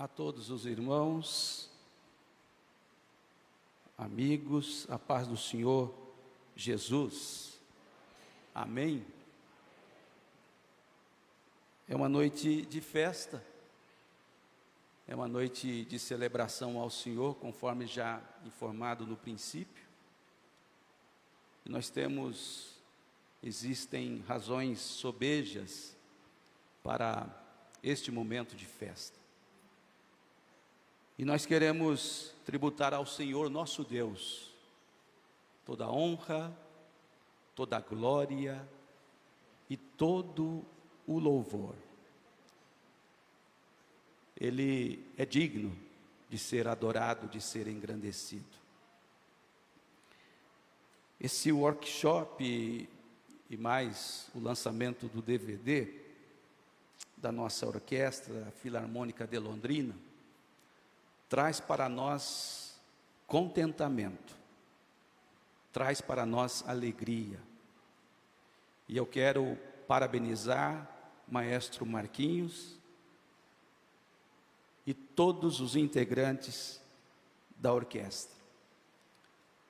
A todos os irmãos, amigos, a paz do Senhor Jesus. Amém. É uma noite de festa, é uma noite de celebração ao Senhor, conforme já informado no princípio. E existem razões sobejas para este momento de festa. E nós queremos tributar ao Senhor nosso Deus toda a honra, toda a glória e todo o louvor. Ele é digno de ser adorado, de ser engrandecido. Esse workshop e mais o lançamento do DVD da nossa orquestra a Filarmônica de Londrina traz para nós contentamento, traz para nós alegria. E eu quero parabenizar Maestro Marquinhos e todos os integrantes da orquestra.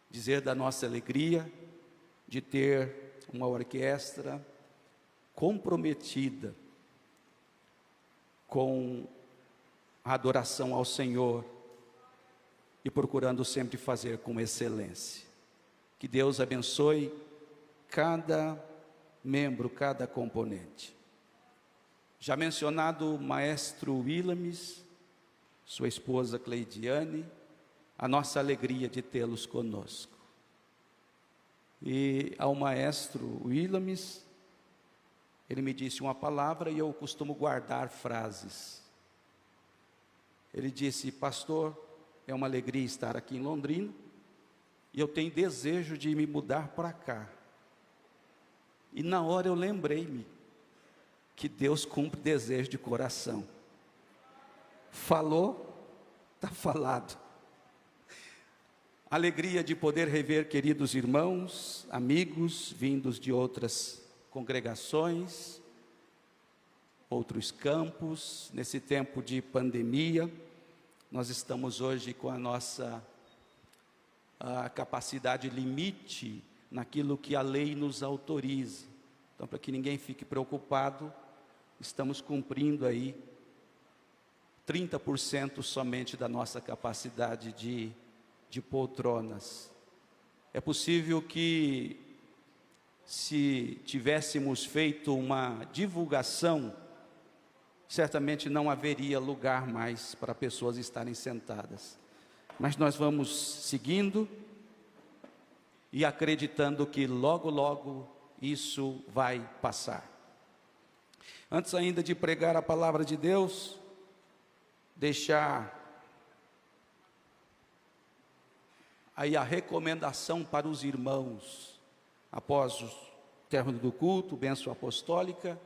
Dizer da nossa alegria de ter uma orquestra comprometida com a adoração ao Senhor e procurando sempre fazer com excelência. Que Deus abençoe cada membro, cada componente. Já mencionado o maestro Willames, sua esposa Cleidiane, a nossa alegria de tê-los conosco. E ao maestro Willames, ele me disse uma palavra e eu costumo guardar frases. Ele disse: pastor, é uma alegria estar aqui em Londrina e eu tenho desejo de me mudar para cá. E na hora eu lembrei-me que Deus cumpre desejo de coração. Falou, está falado. Alegria de poder rever queridos irmãos, amigos, vindos de outras congregações, outros campos. Nesse tempo de pandemia, nós estamos hoje com a nossa capacidade limite naquilo que a lei nos autoriza. Então, para que ninguém fique preocupado, estamos cumprindo aí 30% somente da nossa capacidade de poltronas. É possível que, se tivéssemos feito uma divulgação, certamente não haveria lugar mais para pessoas estarem sentadas. Mas nós vamos seguindo e acreditando que logo, logo isso vai passar. Antes ainda de pregar a palavra de Deus, deixar aí a recomendação para os irmãos, após o término do culto, bênção apostólica,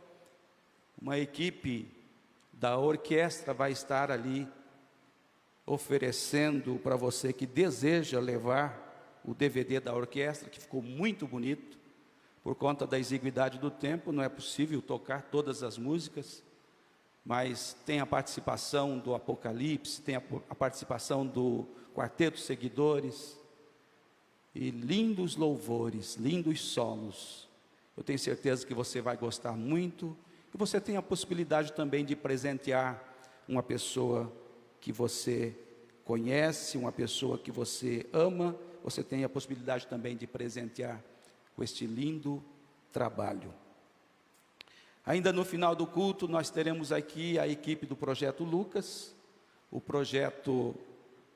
uma equipe da orquestra vai estar ali oferecendo para você que deseja levar o DVD da orquestra, que ficou muito bonito. Por conta da exiguidade do tempo, não é possível tocar todas as músicas, mas tem a participação do Apocalipse, tem a participação do Quarteto Seguidores, e lindos louvores, lindos solos. Eu tenho certeza que você vai gostar muito, e você tem a possibilidade também de presentear uma pessoa que você conhece, uma pessoa que você ama. Você tem a possibilidade também de presentear com este lindo trabalho. Ainda no final do culto, nós teremos aqui a equipe do Projeto Lucas. O projeto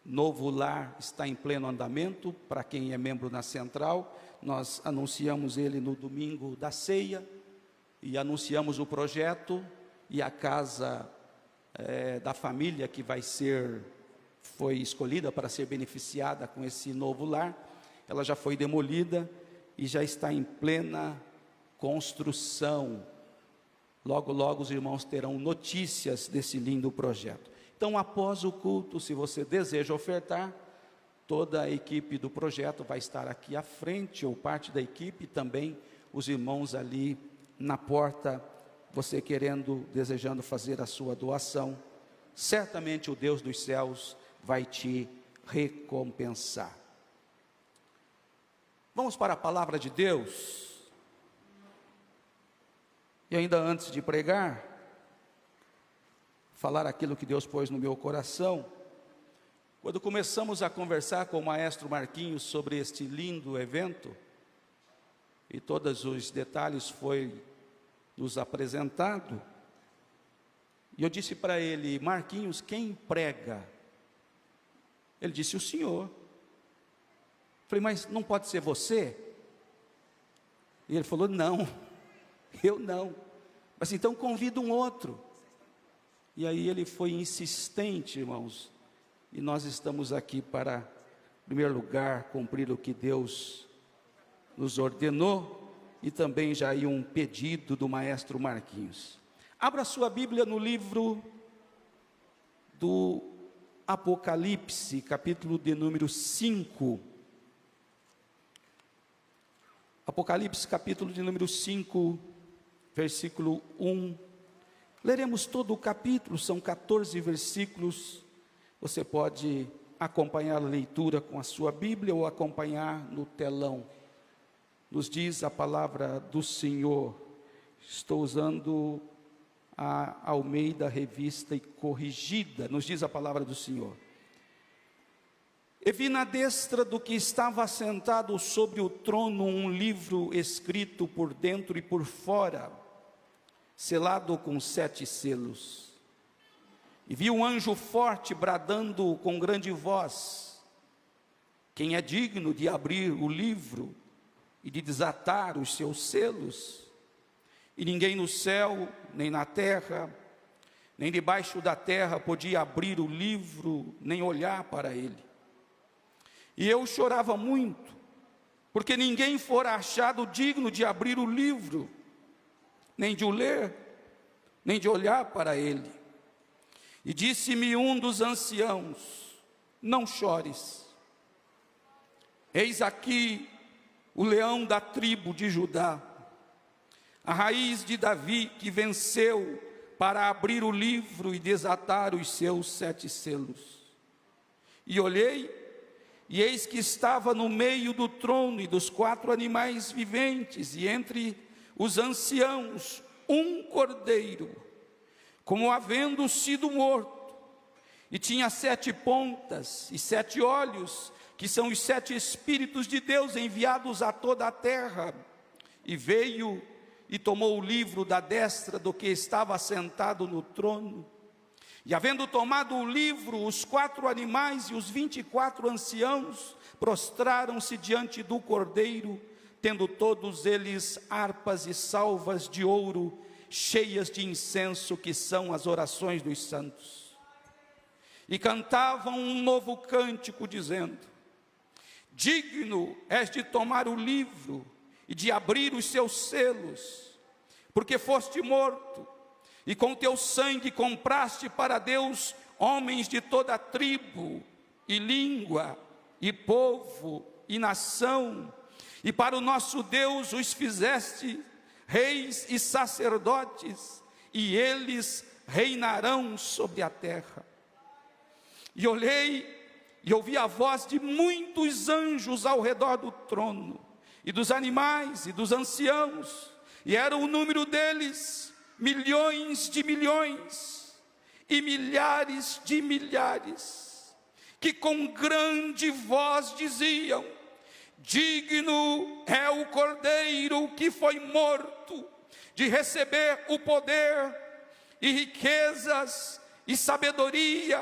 Novo Lar está em pleno andamento. Para quem é membro na Central, nós anunciamos ele no domingo da ceia, e anunciamos o projeto e a casa da família que foi escolhida para ser beneficiada com esse novo lar. Ela já foi demolida e já está em plena construção. Logo, logo os irmãos terão notícias desse lindo projeto. Então, após o culto, se você deseja ofertar, toda a equipe do projeto vai estar aqui à frente, ou parte da equipe, também os irmãos ali na porta, você desejando fazer a sua doação, certamente o Deus dos céus vai te recompensar. Vamos para a palavra de Deus. E ainda antes de pregar, falar aquilo que Deus pôs no meu coração. Quando começamos a conversar com o maestro Marquinhos sobre este lindo evento, e todos os detalhes foi nos apresentado, e eu disse para ele: Marquinhos, quem prega? Ele disse: o senhor. Falei: mas não pode ser você? E ele falou: não, eu não. Mas então convida um outro. E aí ele foi insistente, irmãos, e nós estamos aqui para, em primeiro lugar, cumprir o que Deus nos ordenou, e também já aí um pedido do maestro Marquinhos. Abra sua Bíblia no livro do Apocalipse, capítulo de número 5. Apocalipse, capítulo de número 5, versículo 1. Leremos todo o capítulo, são 14 versículos. Você pode acompanhar a leitura com a sua Bíblia ou acompanhar no telão. Nos diz a palavra do Senhor. Estou usando a Almeida Revista e Corrigida. Nos diz a palavra do Senhor: e vi na destra do que estava assentado sobre o trono um livro escrito por dentro e por fora, selado com 7 selos. E vi um anjo forte bradando com grande voz: quem é digno de abrir o livro e de desatar os seus selos? E ninguém no céu, nem na terra, nem debaixo da terra podia abrir o livro, nem olhar para ele. E eu chorava muito, porque ninguém fora achado digno de abrir o livro, nem de o ler, nem de olhar para ele. E disse-me um dos anciãos: não chores, eis aqui o leão da tribo de Judá, a raiz de Davi, que venceu para abrir o livro e desatar os seus 7 selos. E olhei, e eis que estava no meio do trono e dos 4 animais viventes, e entre os anciãos, um cordeiro, como havendo sido morto, e tinha 7 pontas e 7 olhos, que são os 7 Espíritos de Deus enviados a toda a terra. E veio e tomou o livro da destra do que estava sentado no trono. E havendo tomado o livro, os 4 animais e os 24 anciãos prostraram-se diante do cordeiro, tendo todos eles harpas e salvas de ouro, cheias de incenso, que são as orações dos santos. E cantavam um novo cântico, dizendo: digno és de tomar o livro e de abrir os seus selos, porque foste morto, e com teu sangue compraste para Deus homens de toda tribo, e língua, e povo, e nação, e para o nosso Deus os fizeste reis e sacerdotes, e eles reinarão sobre a terra. E olhei, e ouvi a voz de muitos anjos ao redor do trono, e dos animais, e dos anciãos, e era o número deles, milhões de milhões, e milhares de milhares, que com grande voz diziam: digno é o Cordeiro que foi morto, de receber o poder, e riquezas, e sabedoria,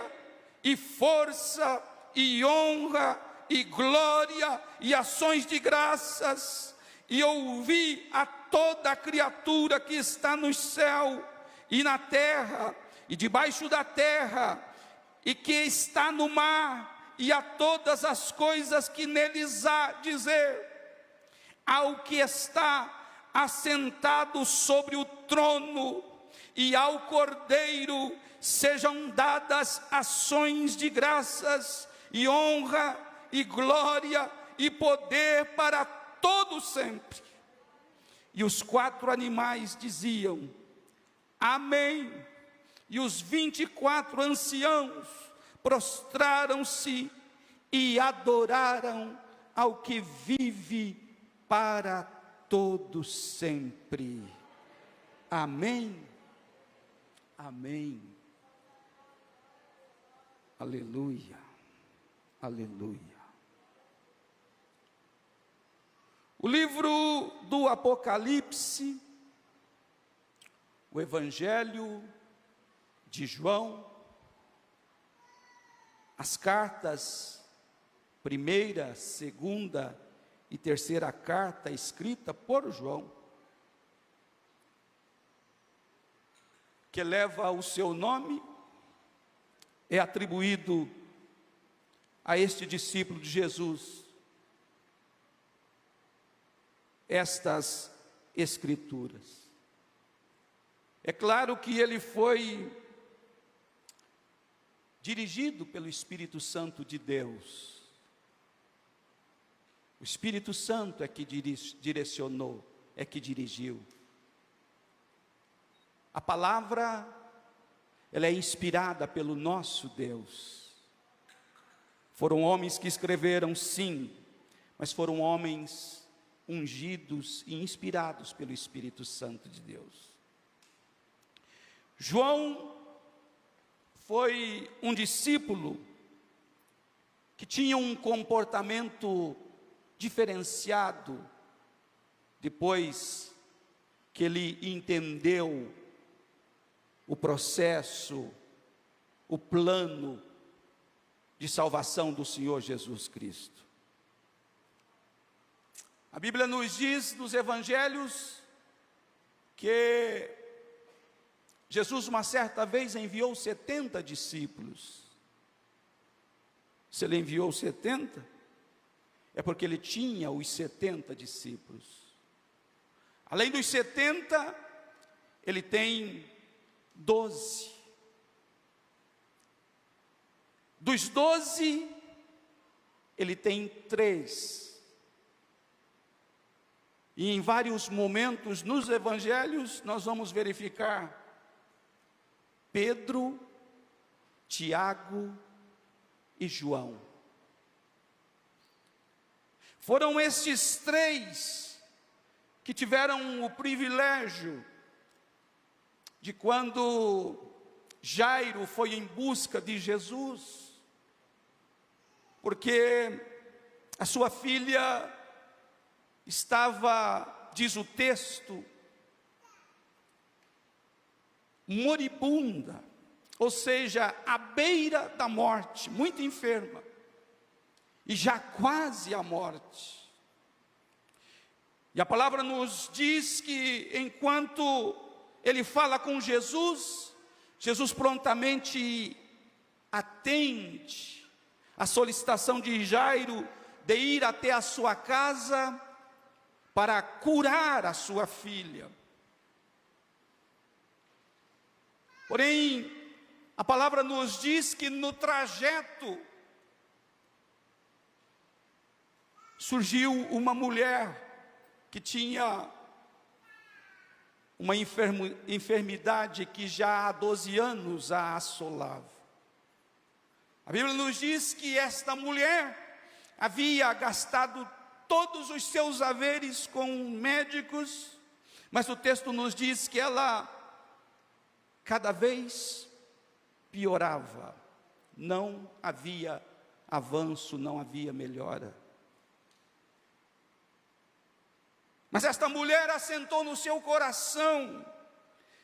e força, e honra, e glória, e ações de graças. E ouvi a toda a criatura que está no céu, e na terra, e debaixo da terra, e que está no mar, e a todas as coisas que neles há, dizer: ao que está assentado sobre o trono, e ao Cordeiro, sejam dadas ações de graças, e honra, e glória, e poder para todo sempre. E os 4 animais diziam: amém. E os 24 anciãos prostraram-se e adoraram ao que vive para todo sempre. Amém. Amém. Aleluia. Aleluia. O livro do Apocalipse, o Evangelho de João, as cartas, primeira, segunda e terceira carta escrita por João, que leva o seu nome, é atribuído a este discípulo de Jesus, estas escrituras. É claro que ele foi dirigido pelo Espírito Santo de Deus. O Espírito Santo é que direcionou, é que dirigiu. A palavra, ela é inspirada pelo nosso Deus. Foram homens que escreveram, sim, mas foram homens ungidos e inspirados pelo Espírito Santo de Deus. João foi um discípulo que tinha um comportamento diferenciado depois que ele entendeu o processo, o plano de salvação do Senhor Jesus Cristo. A Bíblia nos diz nos evangelhos que Jesus uma certa vez enviou 70 discípulos. Se ele enviou 70, é porque ele tinha os 70 discípulos. Além dos 70, ele tem 12. Dos 12, ele tem 3. E em vários momentos nos evangelhos nós vamos verificar Pedro, Tiago e João. Foram estes 3 que tiveram o privilégio de, quando Jairo foi em busca de Jesus, porque a sua filha estava, diz o texto, moribunda, ou seja, à beira da morte, muito enferma, e já quase à morte. E a palavra nos diz que enquanto ele fala com Jesus, Jesus prontamente atende a solicitação de Jairo de ir até a sua casa para curar a sua filha. Porém, a palavra nos diz que no trajeto surgiu uma mulher que tinha uma enfermidade que já há 12 anos a assolava. A Bíblia nos diz que esta mulher havia gastado todos os seus haveres com médicos, mas o texto nos diz que ela cada vez piorava, não havia avanço, não havia melhora. Mas esta mulher assentou no seu coração: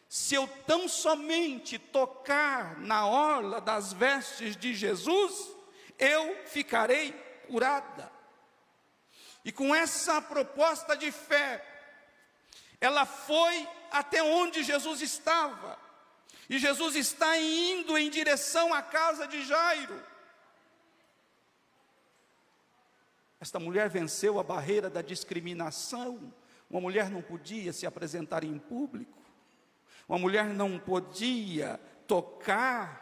se eu tão somente tocar na orla das vestes de Jesus, eu ficarei curada. E com essa proposta de fé, ela foi até onde Jesus estava. E Jesus está indo em direção à casa de Jairo. Esta mulher venceu a barreira da discriminação. Uma mulher não podia se apresentar em público. Uma mulher não podia tocar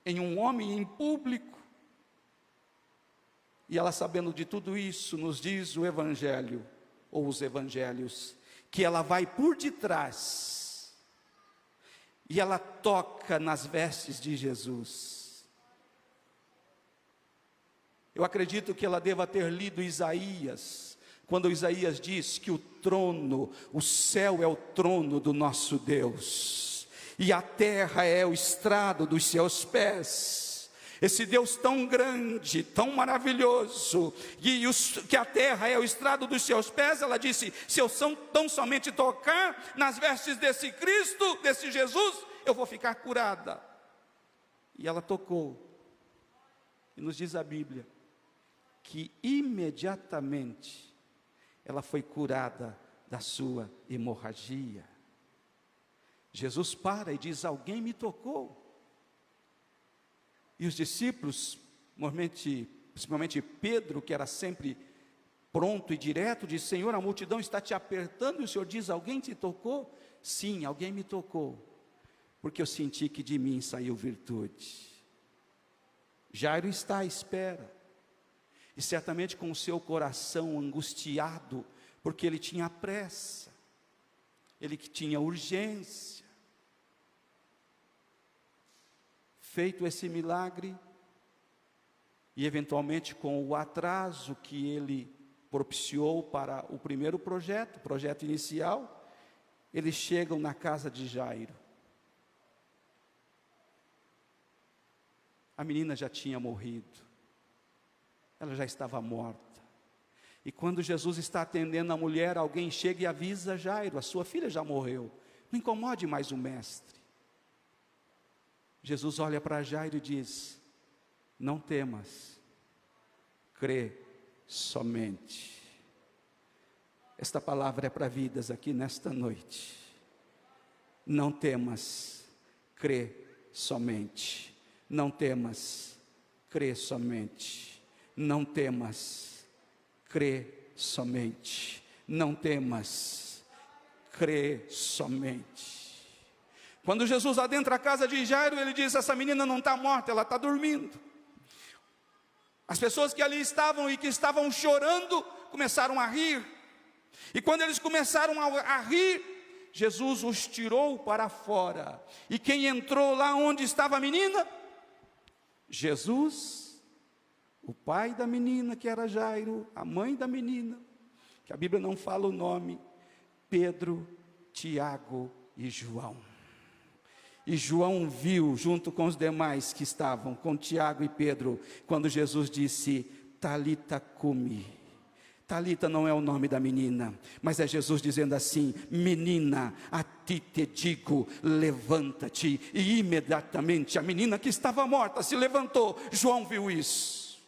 em um homem em público. E ela, sabendo de tudo isso, nos diz o Evangelho, ou os Evangelhos, que ela vai por detrás e ela toca nas vestes de Jesus. Eu acredito que ela deva ter lido Isaías, quando Isaías diz que o trono, o céu é o trono do nosso Deus, e a terra é o estrado dos seus pés. Esse Deus tão grande, tão maravilhoso, que a terra é o estrado dos seus pés, ela disse: se eu tão somente tocar nas vestes desse Cristo, desse Jesus, eu vou ficar curada. E ela tocou, e nos diz a Bíblia, que imediatamente ela foi curada da sua hemorragia. Jesus para e diz: alguém me tocou. E os discípulos, principalmente Pedro, que era sempre pronto e direto, diz: Senhor, a multidão está te apertando, e o Senhor diz: alguém te tocou? Sim, alguém me tocou, porque eu senti que de mim saiu virtude. Jairo está à espera, e certamente com o seu coração angustiado, porque ele tinha pressa, ele que tinha urgência. Feito esse milagre, e eventualmente com o atraso que ele propiciou para o primeiro projeto, o projeto inicial, eles chegam na casa de Jairo. A menina já tinha morrido, ela já estava morta. E quando Jesus está atendendo a mulher, alguém chega e avisa Jairo: a sua filha já morreu, não incomode mais o mestre. Jesus olha para Jairo e diz: não temas, crê somente. Esta palavra é para vidas aqui nesta noite. Não temas, crê somente. Não temas, crê somente. Não temas, crê somente. Não temas, crê somente. Quando Jesus adentra a casa de Jairo, ele diz: essa menina não está morta, ela está dormindo. As pessoas que ali estavam e que estavam chorando, começaram a rir. E quando eles começaram a rir, Jesus os tirou para fora. E quem entrou lá onde estava a menina? Jesus, o pai da menina, que era Jairo, a mãe da menina, que a Bíblia não fala o nome, Pedro, Tiago e João. E João viu, junto com os demais que estavam, com Tiago e Pedro, quando Jesus disse: Talita cumi. Talita não é o nome da menina, mas é Jesus dizendo assim: menina, a ti te digo, levanta-te. E imediatamente a menina que estava morta se levantou. João viu isso.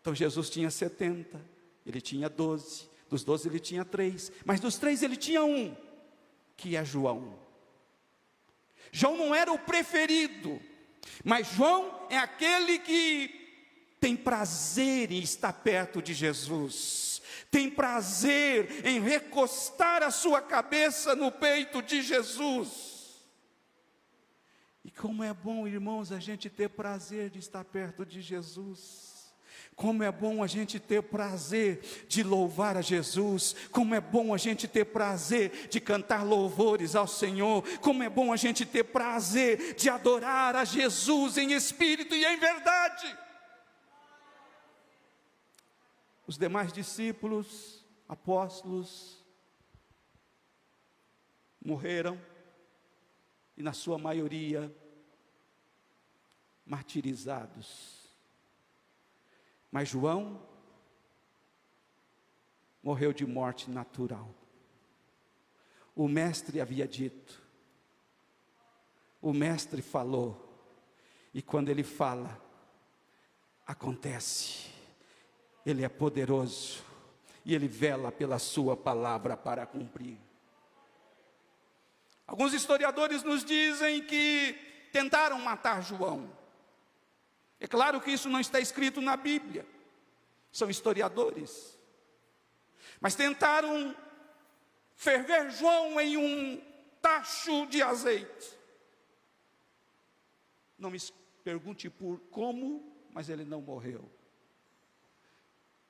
Então Jesus tinha 70, ele tinha 12, dos 12 ele tinha 3, mas dos 3 ele tinha um, que é João. João não era o preferido, mas João é aquele que tem prazer em estar perto de Jesus, tem prazer em recostar a sua cabeça no peito de Jesus. E como é bom, irmãos, a gente ter prazer de estar perto de Jesus. Como é bom a gente ter prazer de louvar a Jesus. Como é bom a gente ter prazer de cantar louvores ao Senhor. Como é bom a gente ter prazer de adorar a Jesus em espírito e em verdade. Os demais discípulos, apóstolos, morreram, e na sua maioria, martirizados. Mas João morreu de morte natural. O mestre havia dito, o mestre falou, e quando ele fala, acontece. Ele é poderoso, e ele vela pela sua palavra para cumprir. Alguns historiadores nos dizem que tentaram matar João. É claro que isso não está escrito na Bíblia, são historiadores. Mas tentaram ferver João em um tacho de azeite. Não me pergunte por como, mas ele não morreu.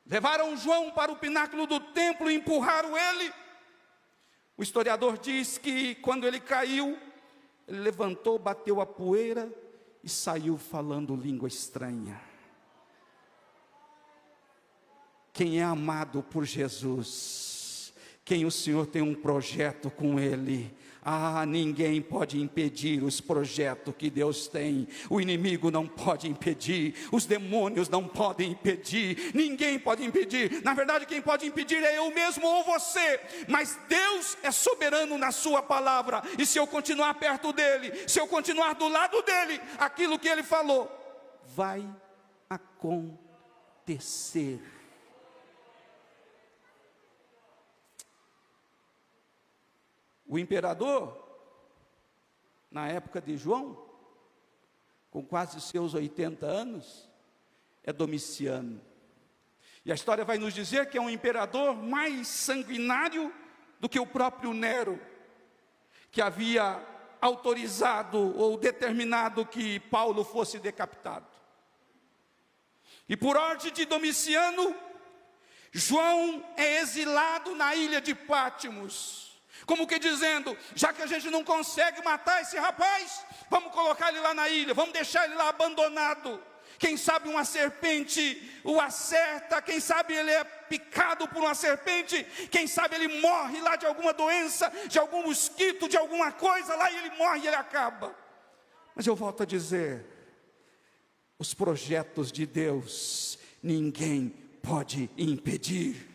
Levaram João para o pináculo do templo e empurraram ele. O historiador diz que quando ele caiu, ele levantou, bateu a poeira e saiu falando língua estranha. Quem é amado por Jesus, quem o Senhor tem um projeto com Ele, ninguém pode impedir os projetos que Deus tem. O inimigo não pode impedir, os demônios não podem impedir, ninguém pode impedir. Na verdade, quem pode impedir é eu mesmo ou você. Mas Deus é soberano na sua palavra, e se eu continuar perto dele, se eu continuar do lado dele, aquilo que ele falou vai acontecer. O imperador, na época de João, com quase seus 80 anos, é Domiciano. E a história vai nos dizer que é um imperador mais sanguinário do que o próprio Nero, que havia autorizado ou determinado que Paulo fosse decapitado. E por ordem de Domiciano, João é exilado na ilha de Pátimos. Como que dizendo, já que a gente não consegue matar esse rapaz, vamos colocar ele lá na ilha, vamos deixar ele lá abandonado. Quem sabe uma serpente o acerta, quem sabe ele é picado por uma serpente, quem sabe ele morre lá de alguma doença, de algum mosquito, de alguma coisa lá, e ele morre e ele acaba. Mas eu volto a dizer, os projetos de Deus, ninguém pode impedir.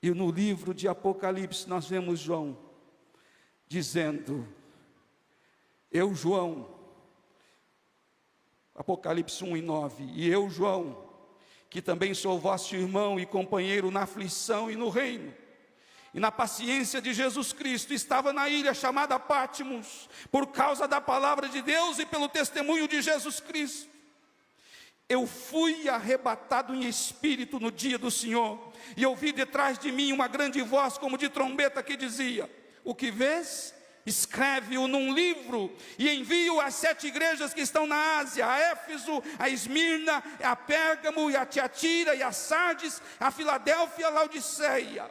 E no livro de Apocalipse nós vemos João dizendo, eu João, Apocalipse 1:9, e eu João, que também sou vosso irmão e companheiro na aflição e no reino, e na paciência de Jesus Cristo, estava na ilha chamada Pátimos, por causa da palavra de Deus e pelo testemunho de Jesus Cristo. Eu fui arrebatado em espírito no dia do Senhor, e ouvi detrás de mim uma grande voz como de trombeta que dizia, o que vês? Escreve-o num livro e envie-o às 7 igrejas que estão na Ásia, a Éfeso, a Esmirna, a Pérgamo, e a Tiatira, e a Sardes, a Filadélfia, a Laodiceia.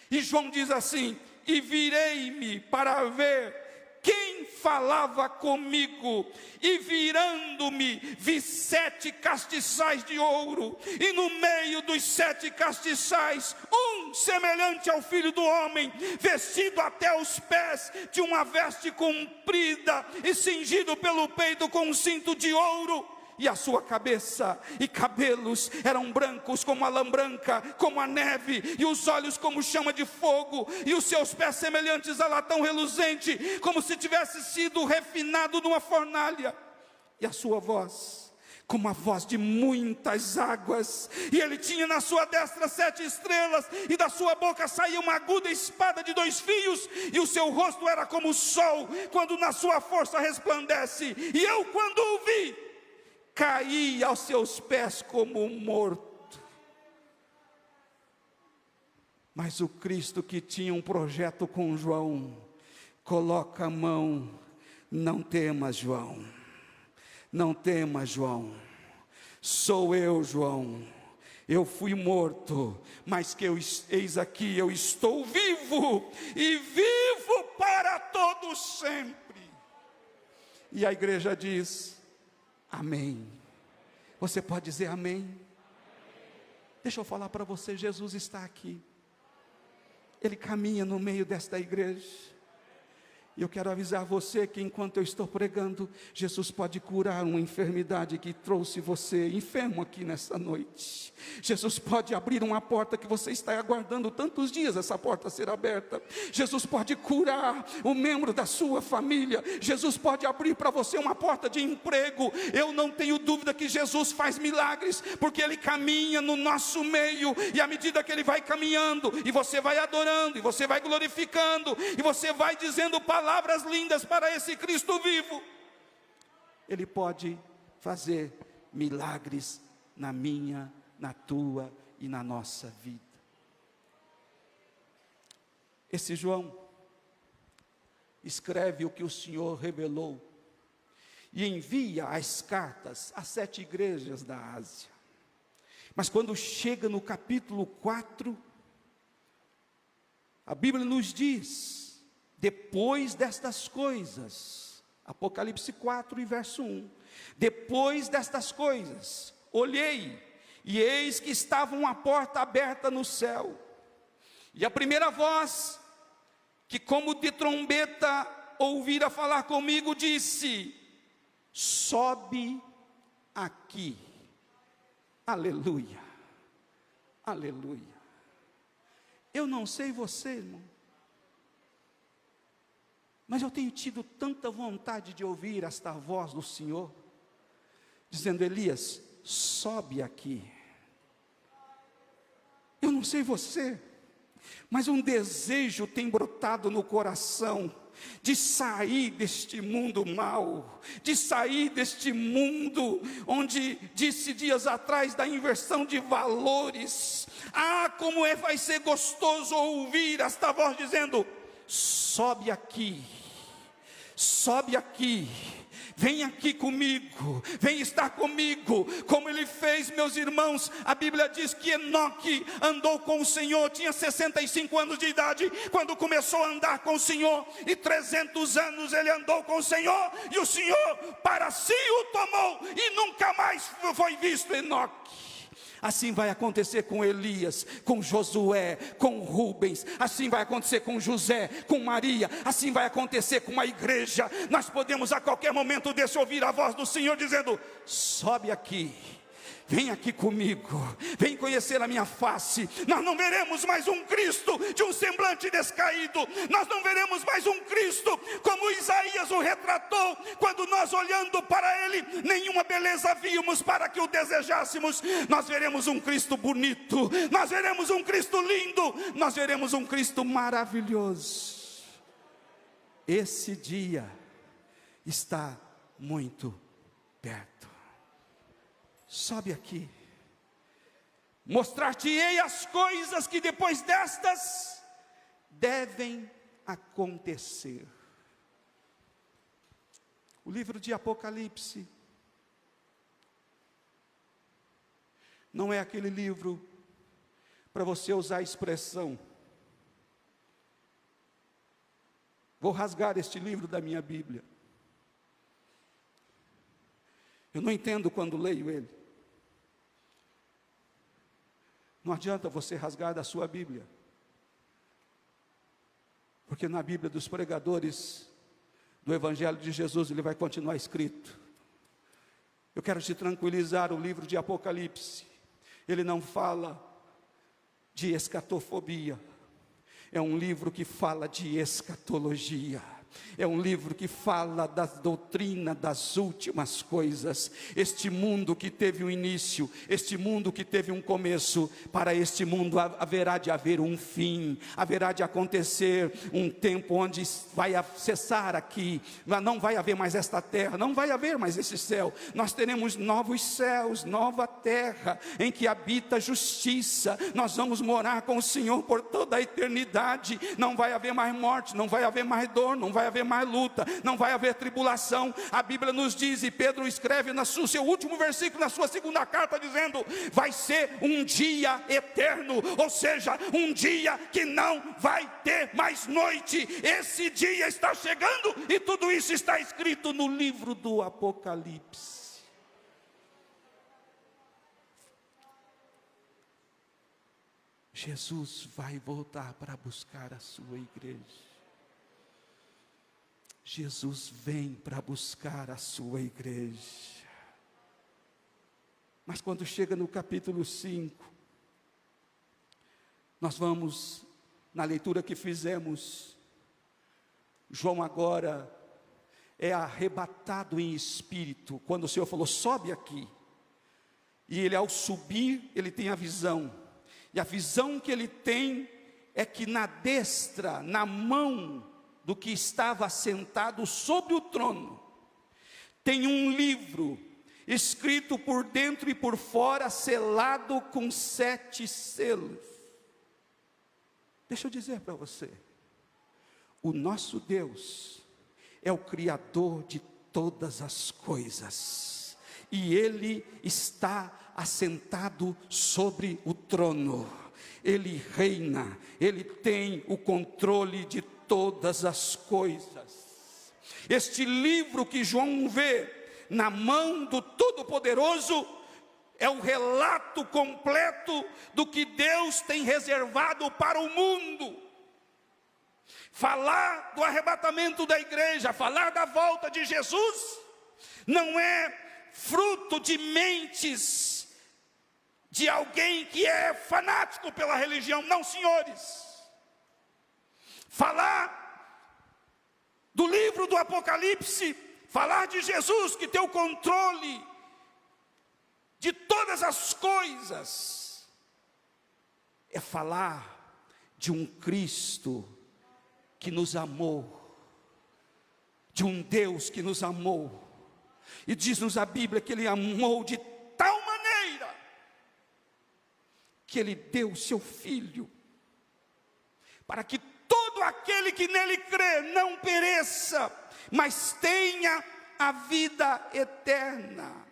E João diz assim, e virei-me para ver quem falava comigo, e virando-me, vi 7 castiçais de ouro, e no meio dos 7 castiçais, um semelhante ao Filho do Homem, vestido até os pés de uma veste comprida, e cingido pelo peito com um cinto de ouro. E a sua cabeça e cabelos eram brancos como a lã branca, como a neve, e os olhos como chama de fogo, e os seus pés semelhantes a latão reluzente, como se tivesse sido refinado numa fornalha. E a sua voz, como a voz de muitas águas, e ele tinha na sua destra 7 estrelas, e da sua boca saía uma aguda espada de 2 fios, e o seu rosto era como o sol, quando na sua força resplandece. E eu, quando o vi, caí aos seus pés como morto. Mas o Cristo que tinha um projeto com João, coloca a mão, não temas, João, não temas, João, sou eu, João, eu fui morto, mas que eis aqui, eu estou vivo, e vivo para todo sempre. E a igreja diz, amém. Você pode dizer amém? Deixa eu falar para você, Jesus está aqui. Ele caminha no meio desta igreja. E eu quero avisar você que enquanto eu estou pregando, Jesus pode curar uma enfermidade que trouxe você enfermo aqui nessa noite. Jesus pode abrir uma porta que você está aguardando tantos dias essa porta ser aberta. Jesus pode curar um membro da sua família. Jesus pode abrir para você uma porta de emprego. Eu não tenho dúvida que Jesus faz milagres, porque Ele caminha no nosso meio, e à medida que Ele vai caminhando, e você vai adorando, e você vai glorificando, e você vai dizendo palavras lindas para esse Cristo vivo, Ele pode fazer milagres na minha, na tua e na nossa vida. Esse João escreve o que o Senhor revelou e envia as cartas às 7 igrejas da Ásia. Mas quando chega no capítulo 4, A Bíblia nos diz, depois destas coisas, Apocalipse 4 e verso 1, depois destas coisas, olhei, e eis que estava uma porta aberta no céu, e a primeira voz, que como de trombeta ouvira falar comigo, disse: sobe aqui. Aleluia, aleluia. Eu não sei você, irmão, mas eu tenho tido tanta vontade de ouvir esta voz do Senhor, dizendo: Elias, sobe aqui. Eu não sei você, mas um desejo tem brotado no coração, de sair deste mundo mau, de sair deste mundo onde disse dias atrás da inversão de valores. Como vai ser gostoso ouvir esta voz dizendo: sobe aqui, sobe aqui, vem aqui comigo, vem estar comigo, como ele fez, meus irmãos. A Bíblia diz que Enoque andou com o Senhor, tinha 65 anos de idade, quando começou a andar com o Senhor, e 300 anos ele andou com o Senhor, e o Senhor para si o tomou, e nunca mais foi visto Enoque. Assim vai acontecer com Elias, com Josué, com Rubens, assim vai acontecer com José, com Maria, assim vai acontecer com a igreja. Nós podemos a qualquer momento desse ouvir a voz do Senhor dizendo: sobe aqui, vem aqui comigo, vem conhecer a minha face. Nós não veremos mais um Cristo de um semblante descaído, nós não veremos mais um Cristo como Isaías o retratou, quando nós olhando para ele, nenhuma beleza víamos para que o desejássemos. Nós veremos um Cristo bonito, nós veremos um Cristo lindo, nós veremos um Cristo maravilhoso. Esse dia está muito perto. Sobe aqui, mostrar-te-ei as coisas que depois destas devem acontecer. O livro de Apocalipse não é aquele livro para você usar a expressão: vou rasgar este livro da minha Bíblia. Eu não entendo quando leio ele. Não adianta você rasgar da sua Bíblia, porque na Bíblia dos pregadores do Evangelho de Jesus ele vai continuar escrito. Eu quero te tranquilizar: o livro de Apocalipse, ele não fala de escatofobia, é um livro que fala de escatologia. É um livro que fala da doutrina das últimas coisas. Este mundo que teve um início, este mundo que teve um começo, para este mundo haverá de haver um fim, haverá de acontecer um tempo onde vai cessar aqui, não vai haver mais esta terra, não vai haver mais esse céu. Nós teremos novos céus, nova terra, em que habita justiça. Nós vamos morar com o Senhor por toda a eternidade. Não vai haver mais morte, não vai haver mais dor, não vai haver mais luta, não vai haver tribulação. A Bíblia nos diz, e Pedro escreve no seu último versículo, na sua segunda carta, dizendo: vai ser um dia eterno, ou seja, um dia que não vai ter mais noite. Esse dia está chegando, e tudo isso está escrito no livro do Apocalipse. Jesus vai voltar para buscar a sua igreja. Jesus vem para buscar a sua igreja. Mas quando chega no capítulo 5, nós vamos, na leitura que fizemos, João agora é arrebatado em espírito, quando o Senhor falou: sobe aqui. E ele, ao subir, ele tem a visão, e a visão que ele tem é que na destra, na mão do que estava sentado sobre o trono, tem um livro, escrito por dentro e por fora, selado com 7 selos. Deixa eu dizer para você, o nosso Deus é o Criador de todas as coisas, e Ele está assentado sobre o trono. Ele reina, Ele tem o controle de todas as coisas. Este livro que João vê na mão do Todo-Poderoso é o relato completo do que Deus tem reservado para o mundo. Falar do arrebatamento da igreja, falar da volta de Jesus, não é fruto de mentes de alguém que é fanático pela religião, não, senhores. Falar do livro do Apocalipse, falar de Jesus que tem o controle de todas as coisas, é falar de um Cristo que nos amou, de um Deus que nos amou, e diz-nos a Bíblia que Ele amou de tal maneira, que Ele deu o seu Filho, para que todo aquele que nele crê não pereça, mas tenha a vida eterna.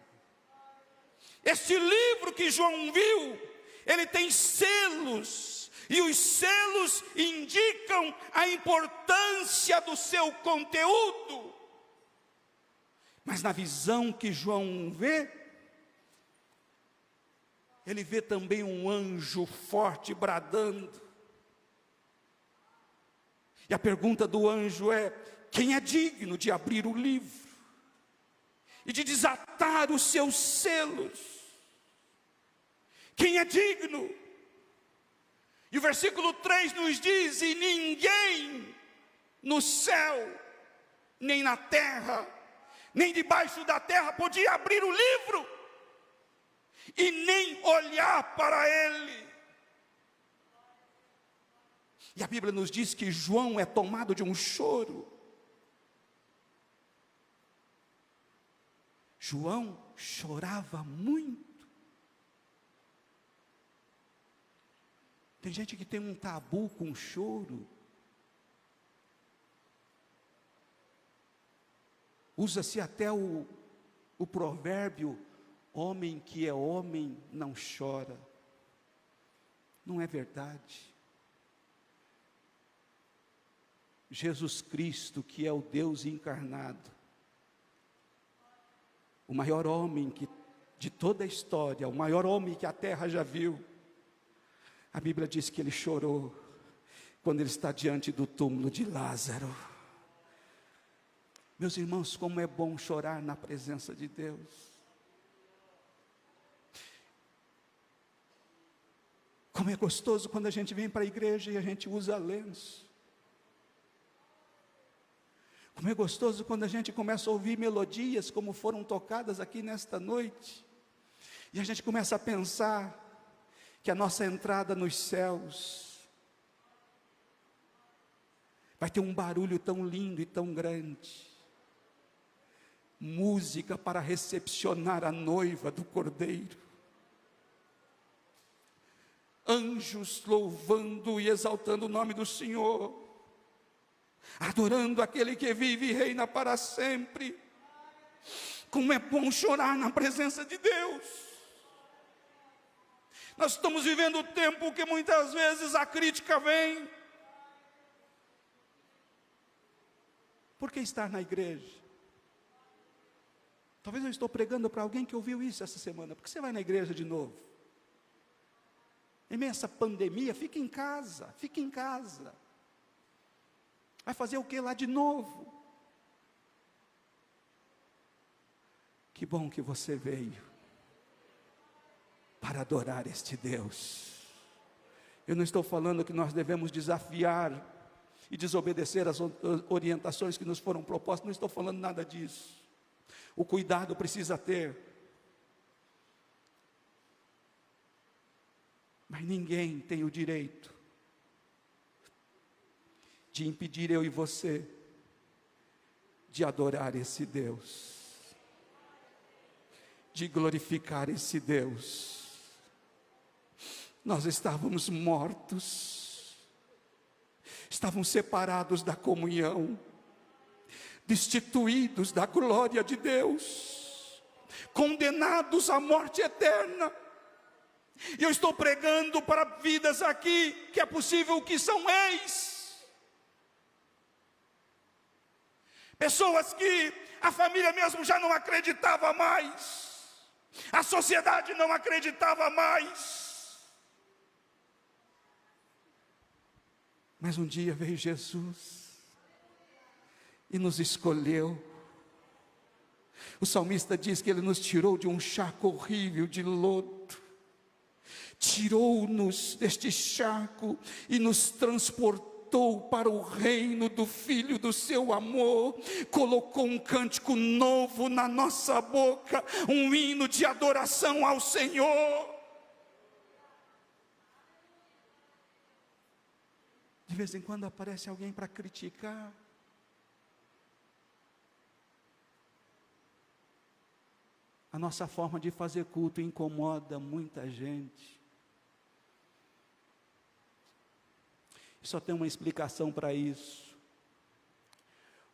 Este livro que João viu, ele tem selos, e os selos indicam a importância do seu conteúdo. Mas na visão que João vê, ele vê também um anjo forte bradando. E a pergunta do anjo é: quem é digno de abrir o livro e de desatar os seus selos? Quem é digno? E o versículo 3 nos diz: e ninguém no céu, nem na terra, nem debaixo da terra podia abrir o livro e nem olhar para ele. E a Bíblia nos diz que João é tomado de um choro. João chorava muito. Tem gente que tem um tabu com choro. Usa-se até o provérbio: homem que é homem não chora. Não é verdade. Jesus Cristo, que é o Deus encarnado, o maior homem de toda a história, o maior homem que a terra já viu, a Bíblia diz que ele chorou quando ele está diante do túmulo de Lázaro. Meus irmãos, como é bom chorar na presença de Deus. Como é gostoso quando a gente vem para a igreja e a gente usa lenço. Como é gostoso quando a gente começa a ouvir melodias como foram tocadas aqui nesta noite. E a gente começa a pensar que a nossa entrada nos céus vai ter um barulho tão lindo e tão grande. Música para recepcionar a noiva do Cordeiro. Anjos louvando e exaltando o nome do Senhor. Adorando aquele que vive e reina para sempre. Como é bom chorar na presença de Deus. Nós estamos vivendo o tempo que muitas vezes a crítica vem. Por que estar na igreja? Talvez eu estou pregando para alguém que ouviu isso essa semana. Por que você vai na igreja de novo? Em meio a essa pandemia, fica em casa, fica em casa. Vai fazer o que lá de novo? Que bom que você veio para adorar este Deus. Eu não estou falando que nós devemos desafiar e desobedecer as orientações que nos foram propostas, não estou falando nada disso. O cuidado precisa ter. Mas ninguém tem o direito de impedir eu e você de adorar esse Deus, de glorificar esse Deus. Nós estávamos mortos, estávamos separados da comunhão, destituídos da glória de Deus, condenados à morte eterna. E eu estou pregando para vidas aqui que é possível que são ex. Pessoas que a família mesmo já não acreditava mais. A sociedade não acreditava mais. Mas um dia veio Jesus e nos escolheu. O salmista diz que Ele nos tirou de um charco horrível de lodo, tirou-nos deste charco e nos transportou para o reino do Filho do seu amor, colocou um cântico novo na nossa boca, um hino de adoração ao Senhor. De vez em quando aparece alguém para criticar. A nossa forma de fazer culto incomoda muita gente. Só tem uma explicação para isso.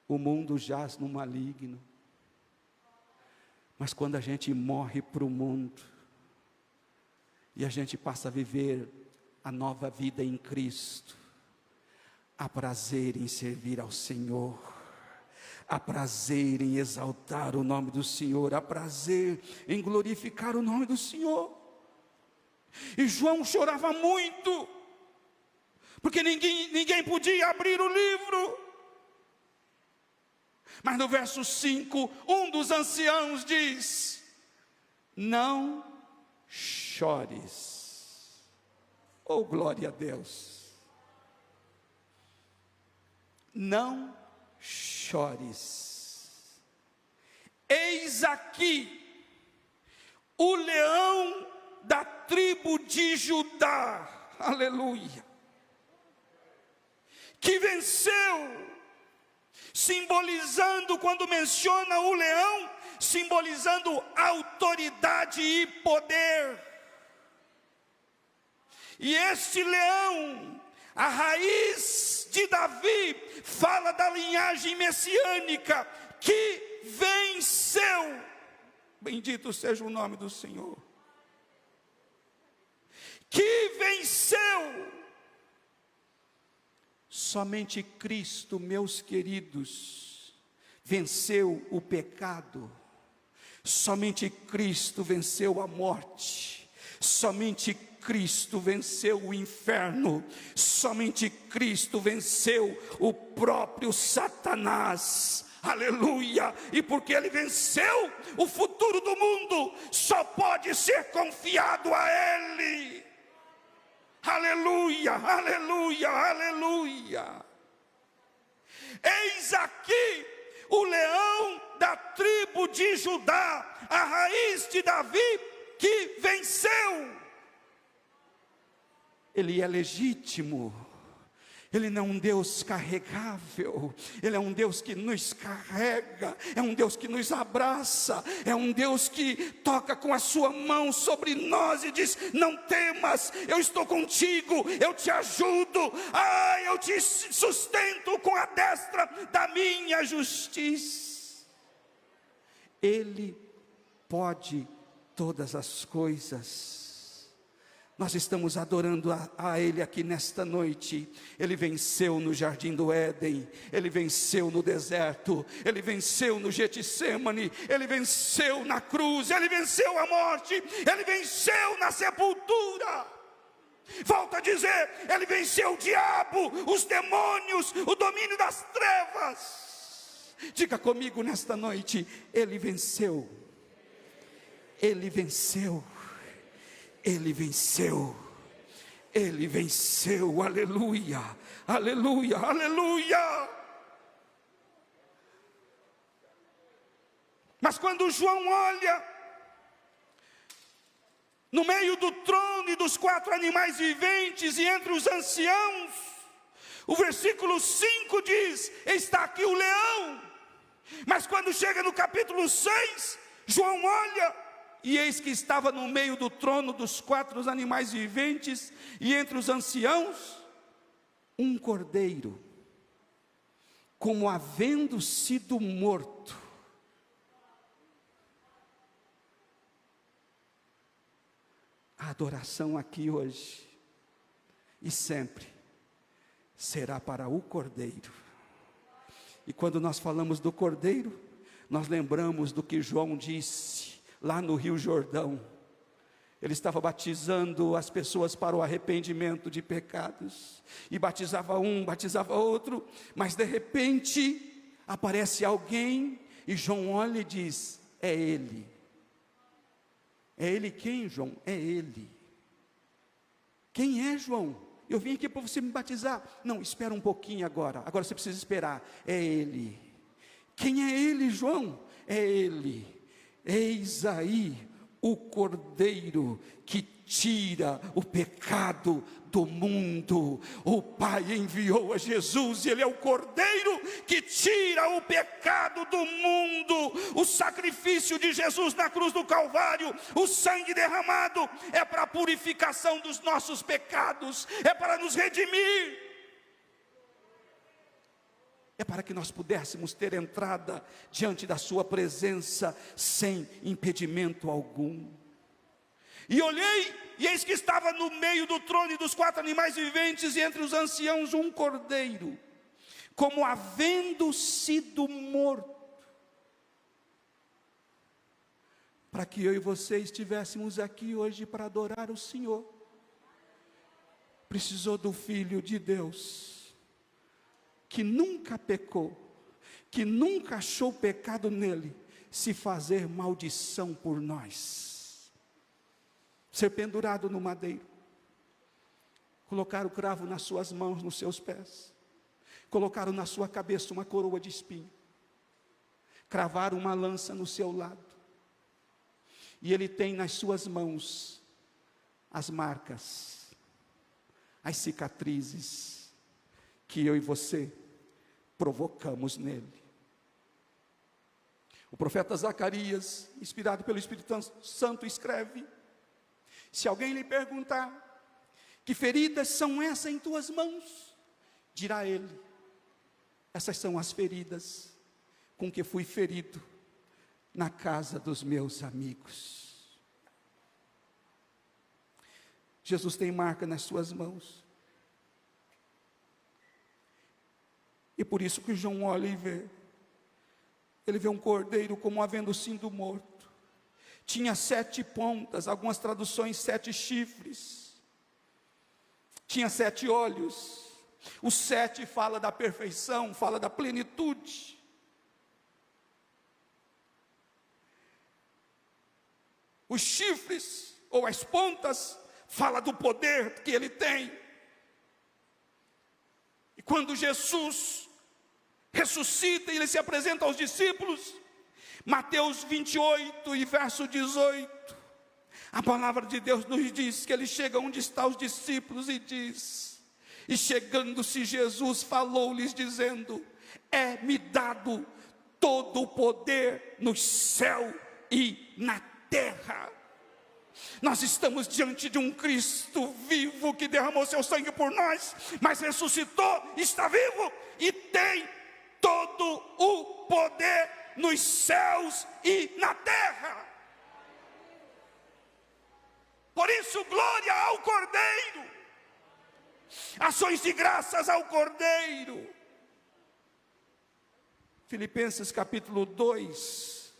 O mundo jaz no maligno. Mas quando a gente morre para o mundo, e a gente passa a viver a nova vida em Cristo, há prazer em servir ao Senhor, há prazer em exaltar o nome do Senhor, há prazer em glorificar o nome do Senhor. E João chorava muito, porque ninguém podia abrir o livro. Mas no verso 5, um dos anciãos diz: não chores. Oh, glória a Deus. Não chores. Eis aqui o leão da tribo de Judá, aleluia, que venceu, simbolizando, quando menciona o leão, simbolizando autoridade e poder. E este leão, a raiz de Davi, fala da linhagem messiânica que venceu. Bendito seja o nome do Senhor. Que venceu. Somente Cristo, meus queridos, venceu o pecado. Somente Cristo venceu a morte. Somente Cristo venceu o inferno. Somente Cristo venceu o próprio Satanás. Aleluia! E porque Ele venceu, o futuro do mundo só pode ser confiado a Ele. Aleluia, aleluia, aleluia. Eis aqui o leão da tribo de Judá, a raiz de Davi, que venceu. Ele é legítimo. Ele não é um Deus carregável, Ele é um Deus que nos carrega, é um Deus que nos abraça, é um Deus que toca com a sua mão sobre nós e diz: não temas, eu estou contigo, eu te ajudo, eu te sustento com a destra da minha justiça. Ele pode todas as coisas. Nós estamos adorando a Ele aqui nesta noite. Ele venceu no jardim do Éden, Ele venceu no deserto, Ele venceu no Getsêmani, Ele venceu na cruz, Ele venceu a morte, Ele venceu na sepultura. Volto a dizer, Ele venceu o diabo, os demônios, o domínio das trevas. Diga comigo nesta noite: Ele venceu. Ele venceu. Ele venceu, Ele venceu, aleluia, aleluia, aleluia. Mas quando João olha no meio do trono e dos 4 animais viventes e entre os anciãos, o versículo 5 diz: está aqui o leão. Mas quando chega no capítulo 6, João olha, e eis que estava no meio do trono dos 4 animais viventes e entre os anciãos, um cordeiro, como havendo sido morto. A adoração aqui hoje e sempre será para o Cordeiro. E quando nós falamos do Cordeiro, nós lembramos do que João disse lá no Rio Jordão. Ele estava batizando as pessoas para o arrependimento de pecados, e batizava um, batizava outro, mas de repente aparece alguém, e João olha e diz: é ele. É ele quem, João? É ele. Quem é, João? Eu vim aqui para você me batizar. Não, espera um pouquinho agora você precisa esperar. É ele. Quem é ele, João? É ele. Eis aí o Cordeiro que tira o pecado do mundo. O Pai enviou a Jesus, e Ele é o Cordeiro que tira o pecado do mundo. O sacrifício de Jesus na cruz do Calvário, o sangue derramado, é para a purificação dos nossos pecados, é para nos redimir, é para que nós pudéssemos ter entrada diante da sua presença sem impedimento algum. E olhei, e eis que estava no meio do trono e dos 4 animais viventes, e entre os anciãos um cordeiro, como havendo sido morto, para que eu e você estivéssemos aqui hoje para adorar o Senhor. Precisou do Filho de Deus, que nunca pecou, que nunca achou pecado nele, se fazer maldição por nós, ser pendurado no madeiro, colocar o cravo nas suas mãos, nos seus pés, colocaram na sua cabeça uma coroa de espinho, cravaram uma lança no seu lado, e ele tem nas suas mãos as marcas, as cicatrizes que eu e você provocamos nele. O profeta Zacarias, inspirado pelo Espírito Santo, escreve: se alguém lhe perguntar, que feridas são essas em tuas mãos? Dirá ele: essas são as feridas com que fui ferido na casa dos meus amigos. Jesus tem marca nas suas mãos. E por isso que João olha e vê. Ele vê um cordeiro como havendo sido morto. Tinha 7 pontas, algumas traduções 7 chifres. Tinha 7 olhos. O 7 fala da perfeição, fala da plenitude. Os chifres, ou as pontas, fala do poder que ele tem. E quando Jesus ressuscita e ele se apresenta aos discípulos, Mateus 28 e verso 18, a palavra de Deus nos diz que ele chega onde estão os discípulos e diz: e chegando-se Jesus, falou-lhes dizendo: é-me dado todo o poder no céu e na terra. Nós estamos diante de um Cristo vivo que derramou seu sangue por nós, mas ressuscitou, está vivo e tem todo o poder nos céus e na terra. Por isso, glória ao Cordeiro, ações de graças ao Cordeiro. Filipenses capítulo 2,